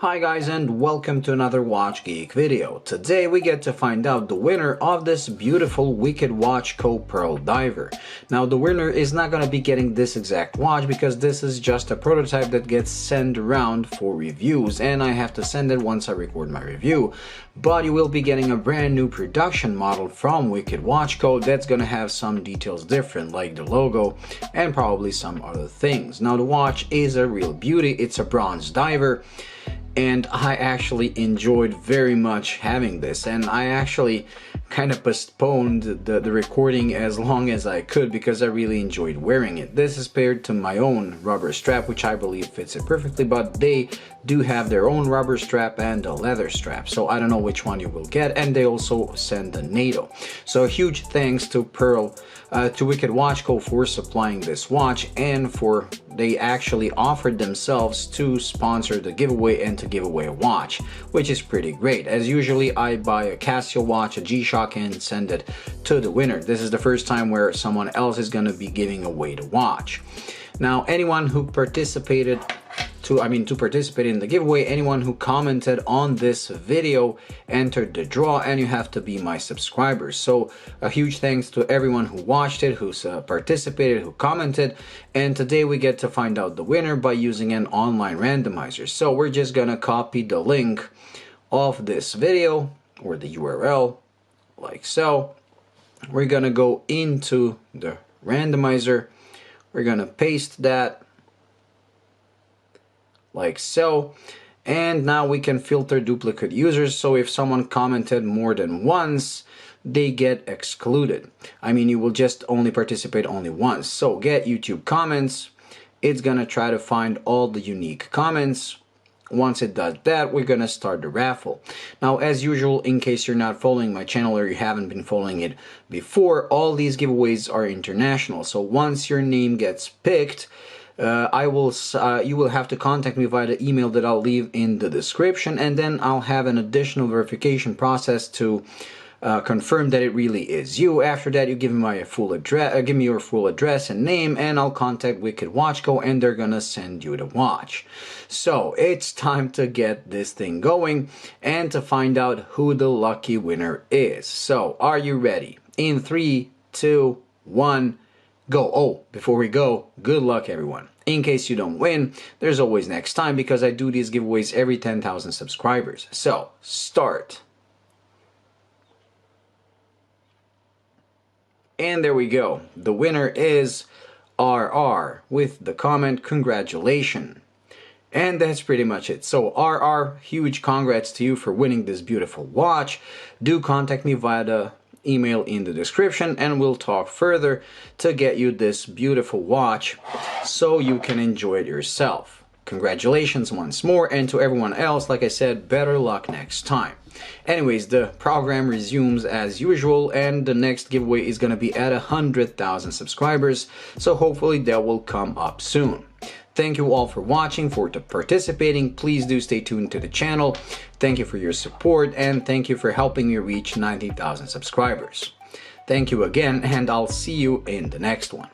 Hi guys, and welcome to another Watch Geek video. Today we get to find out the winner of this beautiful Wicked Watch Co Pearl Diver. Now the winner is not going to be getting this exact watch because this is just a prototype that gets sent around for reviews, and I have to send it once I record my review. But you will be getting a brand new production model from Wicked Watch Co that's going to have some details different, like the logo and probably some other things. Now the watch is a real beauty. It's a bronze diver, and I actually enjoyed very much having this, and I actually kind of postponed the recording as long as I could because I really enjoyed wearing it. This is paired to my own rubber strap, which I believe fits it perfectly, but they do have their own rubber strap and a leather strap, so I don't know which one you will get, and they also send a NATO. So a huge thanks to to Wicked Watch Co for supplying this watch, and for they actually offered themselves to sponsor the giveaway and to give away a watch, which is pretty great. As usually, I buy a Casio watch, a G-Shock, and send it to the winner. This is the first time where someone else is going to be giving away the watch. Now, anyone who participated to participate in the giveaway, anyone who commented on this video entered the draw, and you have to be my subscribers. So a huge thanks to everyone who watched it, who participated, who commented, and today we get to find out the winner by using an online randomizer. So we're just gonna copy the link of this video, or the URL, like so. We're gonna go into the randomizer, we're gonna paste that like so, and now we can filter duplicate users. So if someone commented more than once, they get excluded. I mean, you will just only participate only once. So get YouTube comments, it's gonna try to find all the unique comments. Once it does that, we're gonna start the raffle. Now, as usual, in case you're not following my channel or you haven't been following it before, all these giveaways are international. So once your name gets picked, you will have to contact me via the email that I'll leave in the description, and then I'll have an additional verification process to confirm that it really is you. After that, you give me my full address, give me your full address and name, and I'll contact Wicked Watch Co, and they're gonna send you the watch. So it's time to get this thing going and to find out who the lucky winner is. So are you ready? In 3, 2, 1. Go. Oh, before we go, good luck everyone. In case you don't win, there's always next time because I do these giveaways every 10,000 subscribers. So, start. And there we go. The winner is RR with the comment, congratulations. And that's pretty much it. So RR, huge congrats to you for winning this beautiful watch. Do contact me via the email in the description, and we'll talk further to get you this beautiful watch so you can enjoy it yourself. Congratulations once more, and to everyone else, like I said, better luck next time. Anyways, the program resumes as usual, and the next giveaway is gonna be at 100,000 subscribers, so hopefully that will come up soon. Thank you all for watching, for participating. Please do stay tuned to the channel. Thank you for your support, and thank you for helping me reach 90,000 subscribers. Thank you again, and I'll see you in the next one.